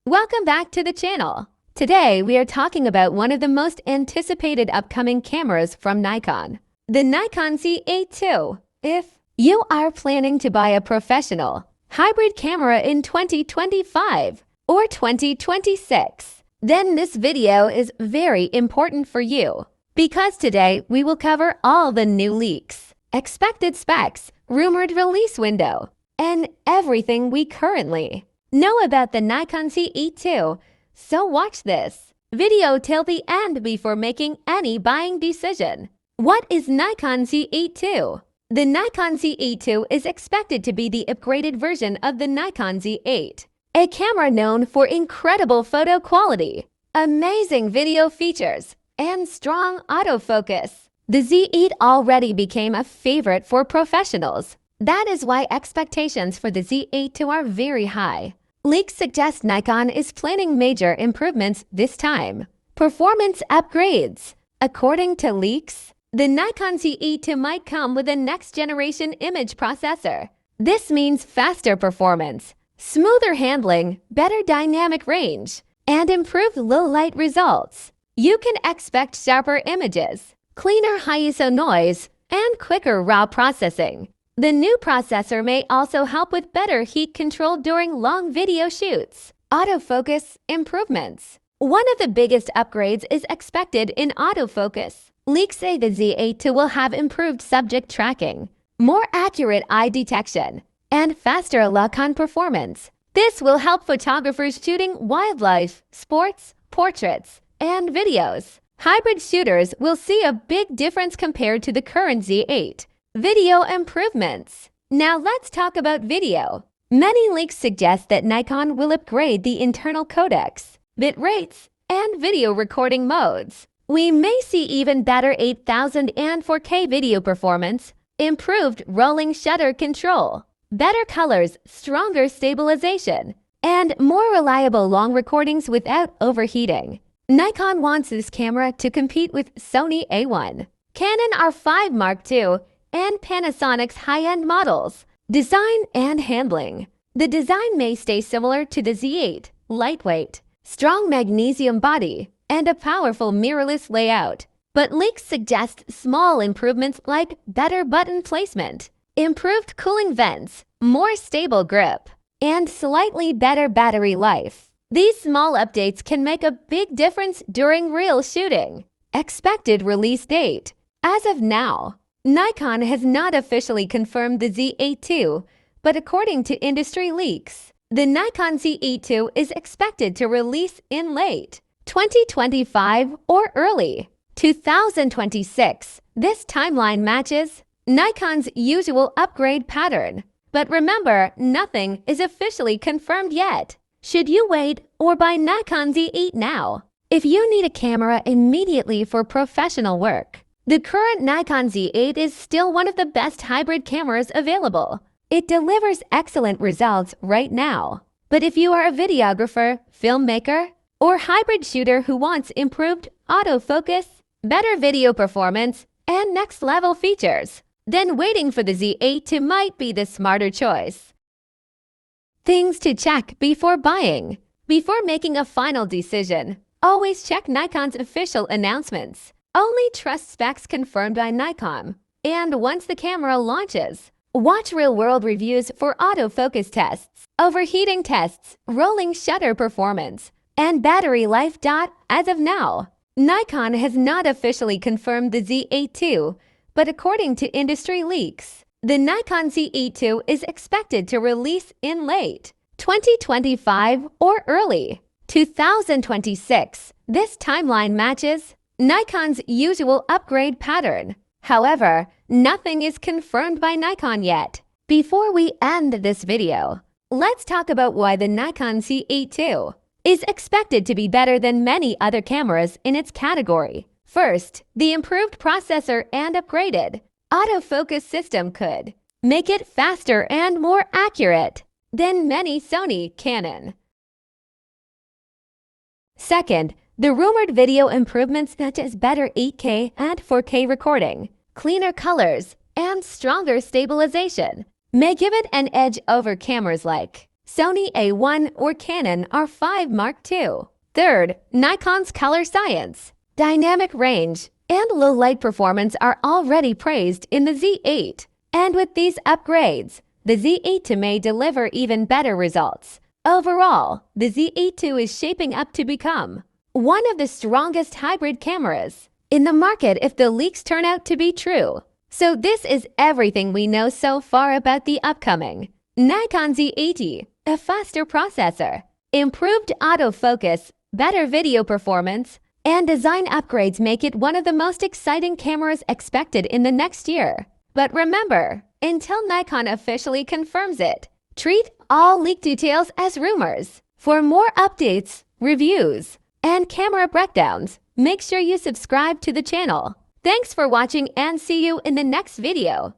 Welcome back to the channel. Today, we are talking about one of the most anticipated upcoming cameras from Nikon, the Nikon Z8 II. If you are planning to buy a professional hybrid camera in 2025 or 2026, then this video is very important for you because today we will cover all the new leaks, expected specs, rumored release window, and everything we currently know about the Nikon Z8 II. So watch this video till the end before making any buying decision. What is Nikon Z8 II? The Nikon Z8 II is expected to be the upgraded version of the Nikon Z8, a camera known for incredible photo quality, amazing video features, and strong autofocus. The Z8 already became a favorite for professionals. That is why expectations for the Z8 II are very high. Leaks suggest Nikon is planning major improvements this time. Performance upgrades. According to leaks, the Nikon Z8 II might come with a next-generation image processor. This means faster performance, smoother handling, better dynamic range, and improved low-light results. You can expect sharper images, cleaner high-ISO noise, and quicker RAW processing. The new processor may also help with better heat control during long video shoots. Autofocus improvements. One of the biggest upgrades is expected in autofocus. Leaks say the Z8 II will have improved subject tracking, more accurate eye detection, and faster lock-on performance. This will help photographers shooting wildlife, sports, portraits, and videos. Hybrid shooters will see a big difference compared to the current Z8. Video improvements. Now let's talk about video. Many leaks suggest that Nikon will upgrade the internal codecs, bit rates, and video recording modes. We may see even better 8000 and 4K video performance, improved rolling shutter control, better colors, stronger stabilization, and more reliable long recordings without overheating. Nikon wants this camera to compete with Sony A1, Canon R5 Mark II, and Panasonic's high-end models. Design and handling. The design may stay similar to the Z8, lightweight, strong magnesium body, and a powerful mirrorless layout. But leaks suggest small improvements like better button placement, improved cooling vents, more stable grip, and slightly better battery life. These small updates can make a big difference during real shooting. Expected release date. As of now, Nikon has not officially confirmed the Z8 II, but according to industry leaks, the Nikon Z8 II is expected to release in late 2025 or early 2026. This timeline matches Nikon's usual upgrade pattern. But remember, nothing is officially confirmed yet. Should you wait or buy Nikon Z8 now? If you need a camera immediately for professional work, the current Nikon Z8 is still one of the best hybrid cameras available. It delivers excellent results right now. But if you are a videographer, filmmaker, or hybrid shooter who wants improved autofocus, better video performance, and next-level features, then waiting for the Z8 II might be the smarter choice. Things to check before buying. Before making a final decision, always check Nikon's official announcements. Only trust specs confirmed by Nikon. And once the camera launches, watch real-world reviews for autofocus tests, overheating tests, rolling shutter performance, and battery life. As of now, Nikon has not officially confirmed the Z8 II, but according to industry leaks, the Nikon Z8 II is expected to release in late 2025 or early 2026. This timeline matches Nikon's usual upgrade pattern. However, nothing is confirmed by Nikon yet. Before we end this video, let's talk about why the Nikon Z8 II is expected to be better than many other cameras in its category. First, the improved processor and upgraded autofocus system could make it faster and more accurate than many Sony, Canon. Second, the rumored video improvements such as better 8K and 4K recording, cleaner colors, and stronger stabilization may give it an edge over cameras like Sony A1 or Canon R5 Mark II. Third, Nikon's color science, dynamic range, and low light performance are already praised in the Z8. And with these upgrades, the Z8 II may deliver even better results. Overall, the Z8 II is shaping up to become one of the strongest hybrid cameras in the market if the leaks turn out to be true. So this is everything we know so far about the upcoming Nikon Z8 II, a faster processor, improved autofocus, better video performance, and design upgrades make it one of the most exciting cameras expected in the next year. But remember, until Nikon officially confirms it, treat all leak details as rumors. For more updates, reviews, and camera breakdowns, make sure you subscribe to the channel. Thanks for watching and see you in the next video.